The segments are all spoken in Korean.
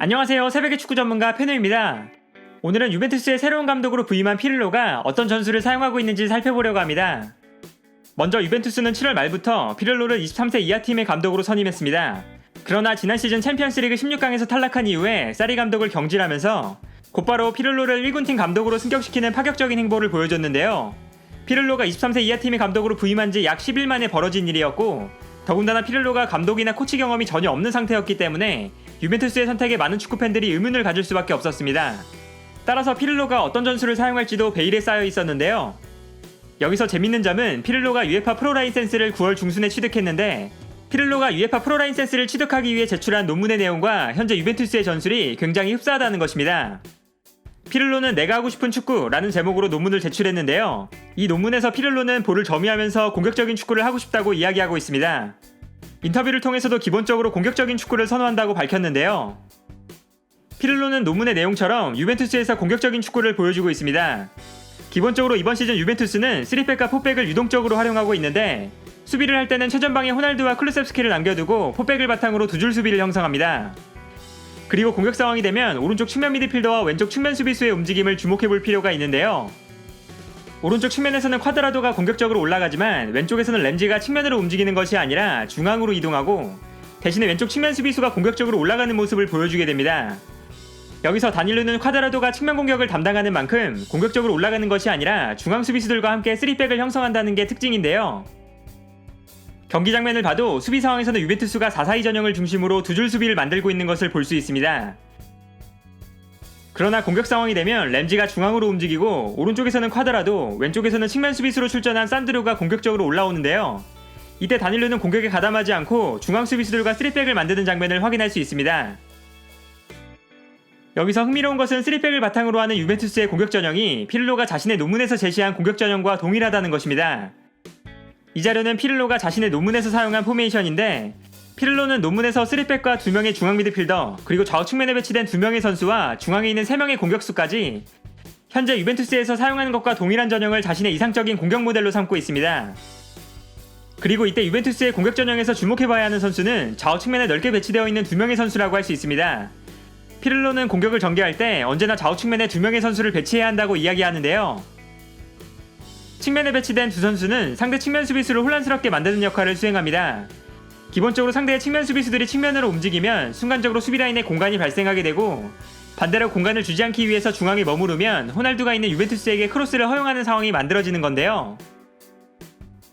안녕하세요. 새벽의 축구 전문가 페누입니다. 오늘은 유벤투스의 새로운 감독으로 부임한 피를로가 어떤 전술을 사용하고 있는지 살펴보려고 합니다. 먼저 유벤투스는 7월 말부터 피를로를 23세 이하 팀의 감독으로 선임했습니다. 그러나 지난 시즌 챔피언스리그 16강에서 탈락한 이후에 사리 감독을 경질하면서 곧바로 피를로를 1군팀 감독으로 승격시키는 파격적인 행보를 보여줬는데요. 피를로가 23세 이하 팀의 감독으로 부임한 지 약 10일 만에 벌어진 일이었고, 더군다나 피를로가 감독이나 코치 경험이 전혀 없는 상태였기 때문에 유벤투스의 선택에 많은 축구팬들이 의문을 가질 수밖에 없었습니다. 따라서 피를로가 어떤 전술을 사용할지도 베일에 쌓여 있었는데요. 여기서 재밌는 점은 피를로가 UEFA 프로라인센스를 9월 중순에 취득했는데, 피를로가 UEFA 프로라인센스를 취득하기 위해 제출한 논문의 내용과 현재 유벤투스의 전술이 굉장히 흡사하다는 것입니다. 피를로는 내가 하고 싶은 축구라는 제목으로 논문을 제출했는데요. 이 논문에서 피를로는 볼을 점유하면서 공격적인 축구를 하고 싶다고 이야기하고 있습니다. 인터뷰를 통해서도 기본적으로 공격적인 축구를 선호한다고 밝혔는데요. 피를로는 논문의 내용처럼 유벤투스에서 공격적인 축구를 보여주고 있습니다. 기본적으로 이번 시즌 유벤투스는 3백과 4백을 유동적으로 활용하고 있는데, 수비를 할 때는 최전방에 호날두와 클루셉스키를 남겨두고 4백을 바탕으로 두 줄 수비를 형성합니다. 그리고 공격 상황이 되면 오른쪽 측면 미드필더와 왼쪽 측면 수비수의 움직임을 주목해볼 필요가 있는데요. 오른쪽 측면에서는 콰드라도가 공격적으로 올라가지만 왼쪽에서는 램지가 측면으로 움직이는 것이 아니라 중앙으로 이동하고, 대신에 왼쪽 측면 수비수가 공격적으로 올라가는 모습을 보여주게 됩니다. 여기서 다닐루는 콰드라도가 측면 공격을 담당하는 만큼 공격적으로 올라가는 것이 아니라 중앙 수비수들과 함께 3백을 형성한다는 게 특징인데요. 경기 장면을 봐도 수비 상황에서는 유벤투스가 4-4-2 전형을 중심으로 두 줄 수비를 만들고 있는 것을 볼 수 있습니다. 그러나 공격 상황이 되면 램지가 중앙으로 움직이고, 오른쪽에서는 콰드라도, 왼쪽에서는 측면 수비수로 출전한 산드루가 공격적으로 올라오는데요. 이때 다닐루는 공격에 가담하지 않고 중앙 수비수들과 3백을 만드는 장면을 확인할 수 있습니다. 여기서 흥미로운 것은 3백을 바탕으로 하는 유벤투스의 공격 전형이 피를로가 자신의 논문에서 제시한 공격 전형과 동일하다는 것입니다. 이 자료는 피를로가 자신의 논문에서 사용한 포메이션인데, 피를로는 논문에서 3백과 2명의 중앙 미드필더, 그리고 좌우 측면에 배치된 2명의 선수와 중앙에 있는 3명의 공격수까지 현재 유벤투스에서 사용하는 것과 동일한 전형을 자신의 이상적인 공격 모델로 삼고 있습니다. 그리고 이때 유벤투스의 공격 전형에서 주목해봐야 하는 선수는 좌우 측면에 넓게 배치되어 있는 2명의 선수라고 할 수 있습니다. 피를로는 공격을 전개할 때 언제나 좌우 측면에 2명의 선수를 배치해야 한다고 이야기하는데요. 측면에 배치된 두 선수는 상대 측면 수비수를 혼란스럽게 만드는 역할을 수행합니다. 기본적으로 상대의 측면 수비수들이 측면으로 움직이면 순간적으로 수비라인에 공간이 발생하게 되고, 반대로 공간을 주지 않기 위해서 중앙에 머무르면 호날두가 있는 유벤투스에게 크로스를 허용하는 상황이 만들어지는 건데요.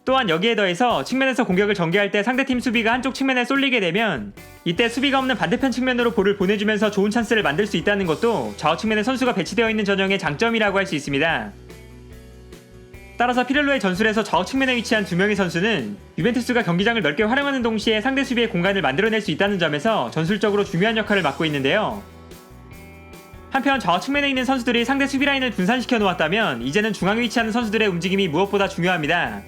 또한 여기에 더해서 측면에서 공격을 전개할 때 상대팀 수비가 한쪽 측면에 쏠리게 되면 이때 수비가 없는 반대편 측면으로 볼을 보내주면서 좋은 찬스를 만들 수 있다는 것도 좌우 측면에 선수가 배치되어 있는 전형의 장점이라고 할 수 있습니다. 따라서 피를로의 전술에서 좌우 측면에 위치한 2명의 선수는 유벤투스가 경기장을 넓게 활용하는 동시에 상대 수비의 공간을 만들어낼 수 있다는 점에서 전술적으로 중요한 역할을 맡고 있는데요. 한편 좌우 측면에 있는 선수들이 상대 수비 라인을 분산시켜 놓았다면 이제는 중앙에 위치하는 선수들의 움직임이 무엇보다 중요합니다.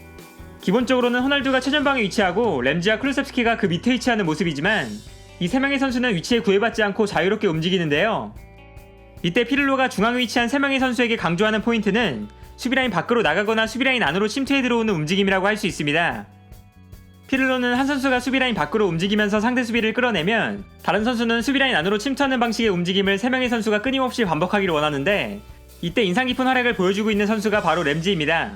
기본적으로는 호날두가 최전방에 위치하고 램지와 클루셉스키가 그 밑에 위치하는 모습이지만, 이 3명의 선수는 위치에 구애받지 않고 자유롭게 움직이는데요. 이때 피를로가 중앙에 위치한 3명의 선수에게 강조하는 포인트는 수비라인 밖으로 나가거나 수비라인 안으로 침투해 들어오는 움직임이라고 할 수 있습니다. 피를로는 한 선수가 수비라인 밖으로 움직이면서 상대 수비를 끌어내면 다른 선수는 수비라인 안으로 침투하는 방식의 움직임을 3명의 선수가 끊임없이 반복하기를 원하는데, 이때 인상 깊은 활약을 보여주고 있는 선수가 바로 램지입니다.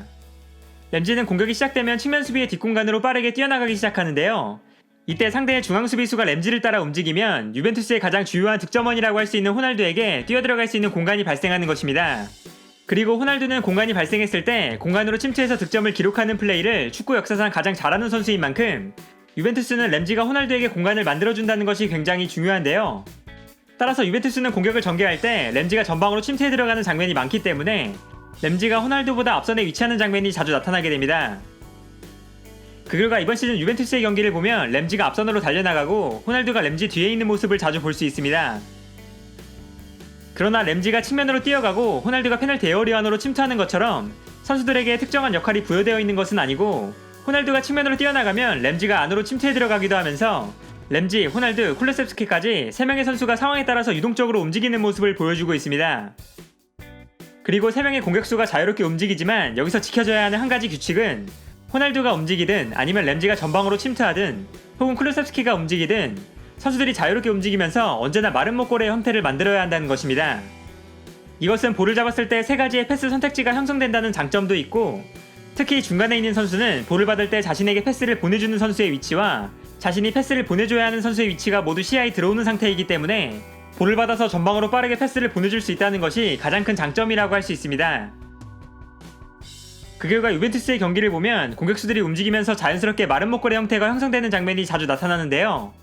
램지는 공격이 시작되면 측면 수비의 뒷공간으로 빠르게 뛰어나가기 시작하는데요. 이때 상대의 중앙 수비수가 램지를 따라 움직이면 유벤투스의 가장 주요한 득점원이라고 할 수 있는 호날두에게 뛰어들어갈 수 있는 공간이 발생하는 것입니다. 그리고 호날두는 공간이 발생했을 때 공간으로 침투해서 득점을 기록하는 플레이를 축구 역사상 가장 잘하는 선수인 만큼 유벤투스는 램지가 호날두에게 공간을 만들어준다는 것이 굉장히 중요한데요. 따라서 유벤투스는 공격을 전개할 때 램지가 전방으로 침투해 들어가는 장면이 많기 때문에 램지가 호날두보다 앞선에 위치하는 장면이 자주 나타나게 됩니다. 그 결과 이번 시즌 유벤투스의 경기를 보면 램지가 앞선으로 달려나가고 호날두가 램지 뒤에 있는 모습을 자주 볼 수 있습니다. 그러나 램지가 측면으로 뛰어가고 호날두가 페널티 에어리어 안으로 침투하는 것처럼 선수들에게 특정한 역할이 부여되어 있는 것은 아니고, 호날두가 측면으로 뛰어나가면 램지가 안으로 침투해 들어가기도 하면서 램지, 호날두, 쿨루셉스키까지 3명의 선수가 상황에 따라서 유동적으로 움직이는 모습을 보여주고 있습니다. 그리고 3명의 공격수가 자유롭게 움직이지만 여기서 지켜져야 하는 한 가지 규칙은 호날두가 움직이든 아니면 램지가 전방으로 침투하든 혹은 쿨루셉스키가 움직이든 선수들이 자유롭게 움직이면서 언제나 마른 목골의 형태를 만들어야 한다는 것입니다. 이것은 볼을 잡았을 때 3가지의 패스 선택지가 형성된다는 장점도 있고, 특히 중간에 있는 선수는 볼을 받을 때 자신에게 패스를 보내주는 선수의 위치와 자신이 패스를 보내줘야 하는 선수의 위치가 모두 시야에 들어오는 상태이기 때문에 볼을 받아서 전방으로 빠르게 패스를 보내줄 수 있다는 것이 가장 큰 장점이라고 할 수 있습니다. 그 결과 유벤투스의 경기를 보면 공격수들이 움직이면서 자연스럽게 마른 목골의 형태가 형성되는 장면이 자주 나타나는데요.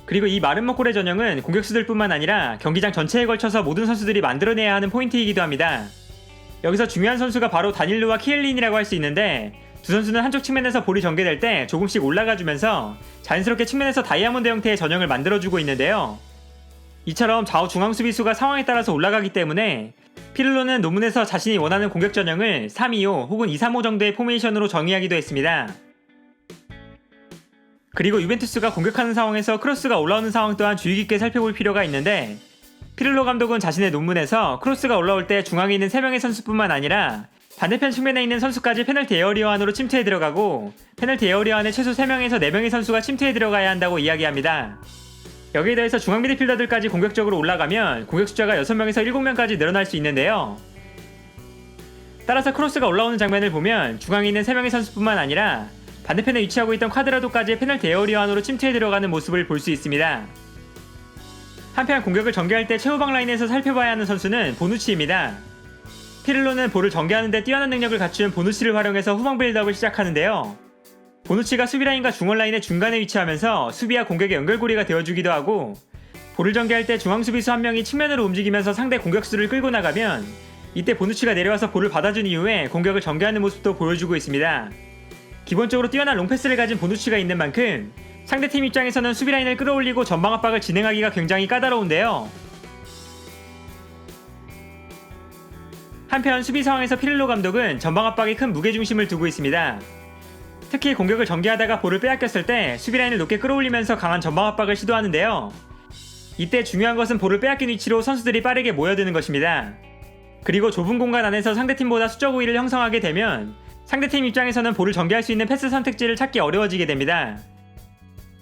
그리고 이 마른 목골의 전형은 공격수들뿐만 아니라 경기장 전체에 걸쳐서 모든 선수들이 만들어내야 하는 포인트이기도 합니다. 여기서 중요한 선수가 바로 다닐로와 키엘린이라고 할 수 있는데, 두 선수는 한쪽 측면에서 볼이 전개될 때 조금씩 올라가주면서 자연스럽게 측면에서 다이아몬드 형태의 전형을 만들어주고 있는데요. 이처럼 좌우 중앙 수비수가 상황에 따라서 올라가기 때문에 피를로는 논문에서 자신이 원하는 공격 전형을 3-2-5 혹은 2-3-5 정도의 포메이션으로 정의하기도 했습니다. 그리고 유벤투스가 공격하는 상황에서 크로스가 올라오는 상황 또한 주의 깊게 살펴볼 필요가 있는데, 피를로 감독은 자신의 논문에서 크로스가 올라올 때 중앙에 있는 3명의 선수뿐만 아니라 반대편 측면에 있는 선수까지 페널티 에어리어 안으로 침투해 들어가고, 페널티 에어리어 안에 최소 3명에서 4명의 선수가 침투해 들어가야 한다고 이야기합니다. 여기에 더해서 중앙 미드필더들까지 공격적으로 올라가면 공격 숫자가 6명에서 7명까지 늘어날 수 있는데요. 따라서 크로스가 올라오는 장면을 보면 중앙에 있는 3명의 선수뿐만 아니라 반대편에 위치하고 있던 콰드라도까지 페널티 에어리어 안으로 침투해 들어가는 모습을 볼 수 있습니다. 한편 공격을 전개할 때 최후방 라인에서 살펴봐야 하는 선수는 보누치입니다. 피를로는 볼을 전개하는 데 뛰어난 능력을 갖춘 보누치를 활용해서 후방 빌드업을 시작하는데요. 보누치가 수비라인과 중원라인의 중간에 위치하면서 수비와 공격의 연결고리가 되어주기도 하고, 볼을 전개할 때 중앙 수비수 한 명이 측면으로 움직이면서 상대 공격수를 끌고 나가면 이때 보누치가 내려와서 볼을 받아준 이후에 공격을 전개하는 모습도 보여주고 있습니다. 기본적으로 뛰어난 롱패스를 가진 보누치가 있는 만큼 상대팀 입장에서는 수비라인을 끌어올리고 전방 압박을 진행하기가 굉장히 까다로운데요. 한편 수비 상황에서 피를로 감독은 전방 압박에 큰 무게중심을 두고 있습니다. 특히 공격을 전개하다가 볼을 빼앗겼을 때 수비라인을 높게 끌어올리면서 강한 전방 압박을 시도하는데요. 이때 중요한 것은 볼을 빼앗긴 위치로 선수들이 빠르게 모여드는 것입니다. 그리고 좁은 공간 안에서 상대팀보다 수적 우위를 형성하게 되면 상대팀 입장에서는 볼을 전개할 수 있는 패스 선택지를 찾기 어려워지게 됩니다.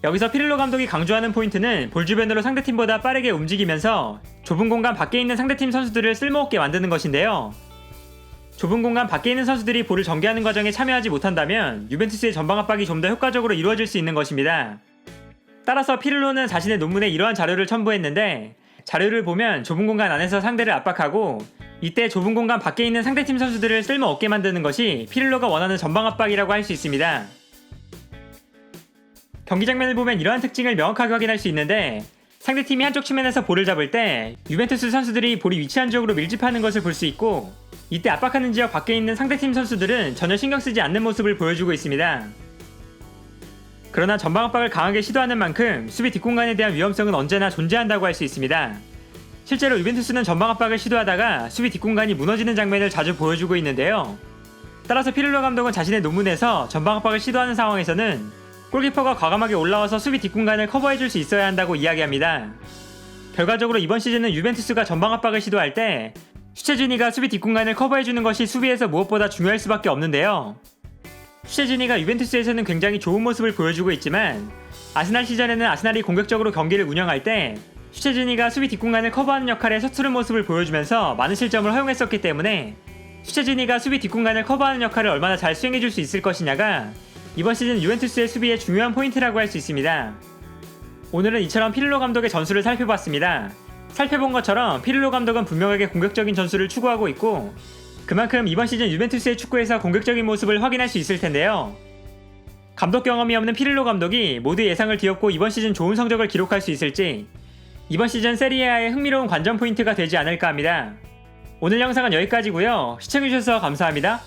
여기서 피를로 감독이 강조하는 포인트는 볼 주변으로 상대팀보다 빠르게 움직이면서 좁은 공간 밖에 있는 상대팀 선수들을 쓸모없게 만드는 것인데요. 좁은 공간 밖에 있는 선수들이 볼을 전개하는 과정에 참여하지 못한다면 유벤투스의 전방 압박이 좀 더 효과적으로 이루어질 수 있는 것입니다. 따라서 피를로는 자신의 논문에 이러한 자료를 첨부했는데, 자료를 보면 좁은 공간 안에서 상대를 압박하고 이때 좁은 공간 밖에 있는 상대팀 선수들을 쓸모없게 만드는 것이 피를로가 원하는 전방 압박이라고 할 수 있습니다. 경기 장면을 보면 이러한 특징을 명확하게 확인할 수 있는데, 상대팀이 한쪽 측면에서 볼을 잡을 때 유벤투스 선수들이 볼이 위치한 쪽으로 밀집하는 것을 볼 수 있고, 이때 압박하는 지역 밖에 있는 상대팀 선수들은 전혀 신경 쓰지 않는 모습을 보여주고 있습니다. 그러나 전방 압박을 강하게 시도하는 만큼 수비 뒷공간에 대한 위험성은 언제나 존재한다고 할 수 있습니다. 실제로 유벤투스는 전방 압박을 시도하다가 수비 뒷공간이 무너지는 장면을 자주 보여주고 있는데요. 따라서 피를로 감독은 자신의 논문에서 전방 압박을 시도하는 상황에서는 골키퍼가 과감하게 올라와서 수비 뒷공간을 커버해줄 수 있어야 한다고 이야기합니다. 결과적으로 이번 시즌은 유벤투스가 전방 압박을 시도할 때 슈체즈니가 수비 뒷공간을 커버해주는 것이 수비에서 무엇보다 중요할 수밖에 없는데요. 슈체즈니가 유벤투스에서는 굉장히 좋은 모습을 보여주고 있지만, 아스날 시절에는 아스날이 공격적으로 경기를 운영할 때 슈체즈니가 수비 뒷공간을 커버하는 역할에 서투른 모습을 보여주면서 많은 실점을 허용했었기 때문에 슈체즈니가 수비 뒷공간을 커버하는 역할을 얼마나 잘 수행해줄 수 있을 것이냐가 이번 시즌 유벤투스의 수비의 중요한 포인트라고 할 수 있습니다. 오늘은 이처럼 피를로 감독의 전술을 살펴봤습니다. 살펴본 것처럼 피를로 감독은 분명하게 공격적인 전술을 추구하고 있고, 그만큼 이번 시즌 유벤투스의 축구에서 공격적인 모습을 확인할 수 있을 텐데요. 감독 경험이 없는 피를로 감독이 모두 예상을 뒤엎고 이번 시즌 좋은 성적을 기록할 수 있을지, 이번 시즌 세리에A의 흥미로운 관전 포인트가 되지 않을까 합니다. 오늘 영상은 여기까지고요. 시청해주셔서 감사합니다.